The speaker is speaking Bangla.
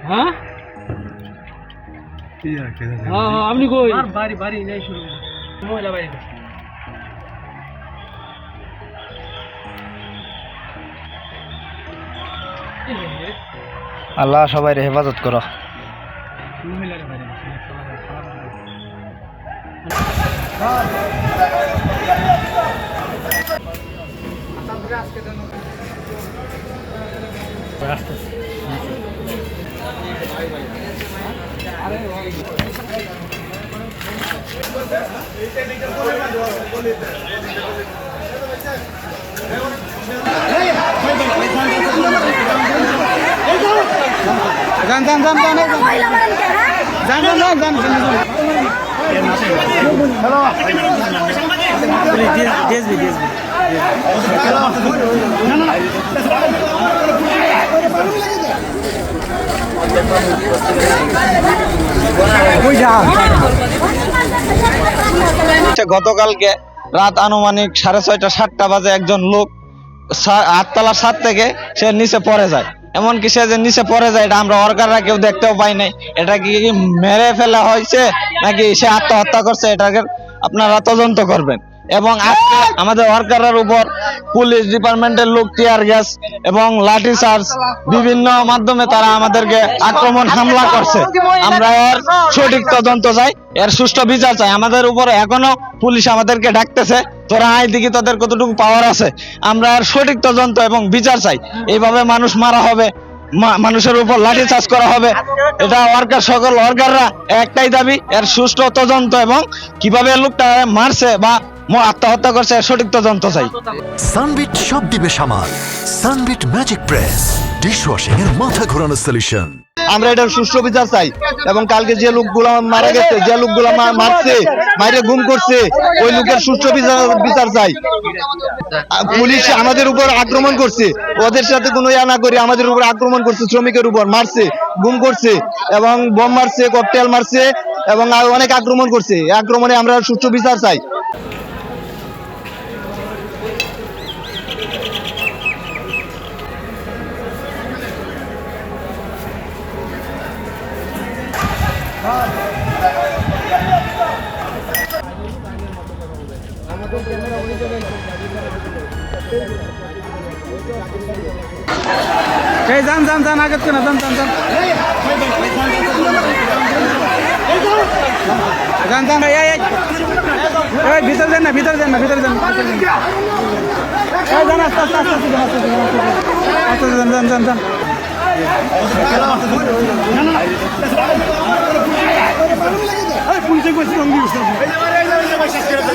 হ্যাঁ আপনি কই বাড়ি বাড়ি নাই শুরু মহিলা বাড়ি আল্লাহ সবাই হেফাজত করো। মহিলার বাড়ি যান যান যান যান যান যান যান যান গতকালকে রাত আনুমানিক 6:30-7টা বাজে একজন লোক 8তলার ছাদ থেকে সে নিচে পড়ে যায়। এমনকি সে যে নিচে পড়ে যায় এটা আমরা ওয়ার্কাররা কেউ দেখতেও পাই নাই। এটা কি মেরে ফেলা হয়েছে নাকি সে আত্মহত্যা করছে, এটাকে আপনারা তদন্ত করবেন। এবং আজকে আমাদের ওয়ার্কারের উপর পুলিশ ডিপার্টমেন্টের লোক টিয়ার গ্যাস এবং লাঠি চার্জ বিভিন্ন মাধ্যমে তারা আমাদেরকে আক্রমণ হামলা করছে। আমরা এর সঠিক তদন্ত চাই, এর সুষ্ঠু বিচার চাই। আমাদের উপর এখনো পুলিশ আমাদেরকে ডাকতেছে, তোরা আয় দেখি তোদের কতটুকু পাওয়ার আছে। আমরা এর সঠিক তদন্ত এবং বিচার চাই। এইভাবে মানুষ মারা হবে, মানুষের উপর লাঠি চার্জ করা হবে, এটা ওয়ার্কার সকল ওয়ার্কাররা একটাই দাবি এর সুষ্ঠু তদন্ত এবং কিভাবে লোকটা মারছে বা আত্মহত্যা করছে এর সঠিক তদন্ত চাই। সানবিট সব দিবে সামাল। সানবিট ম্যাজিক প্রেস ডিশওয়াশিং এর মাথা ঘোরানো সলিউশন। আমরা এটার সুষ্ঠু বিচার চাই এবং কালকে যে লোকগুলো মারা গেছে, যে লোকগুলো মারছে, মাইরে গুম করছে, ওই লোকের সুষ্ঠু বিচার চাই। পুলিশ আমাদের উপর আক্রমণ করছে, ওদের সাথে কোনো ইয়া না করে আমাদের উপর আক্রমণ করছে, শ্রমিকের উপর মারছে, গুম করছে এবং বোম মারছে, ককটেল মারছে এবং অনেক আক্রমণ করছে। এই আক্রমণে আমরা সুষ্ঠু বিচার চাই। এই যান যান যান আগে কেন যান যান যান যান যান এই ভিতর যান না, ভিতর যান না, ভিতর যান, এই যান আস্তে আস্তে আস্তে আস্তে যান যান যান যান পুলিশে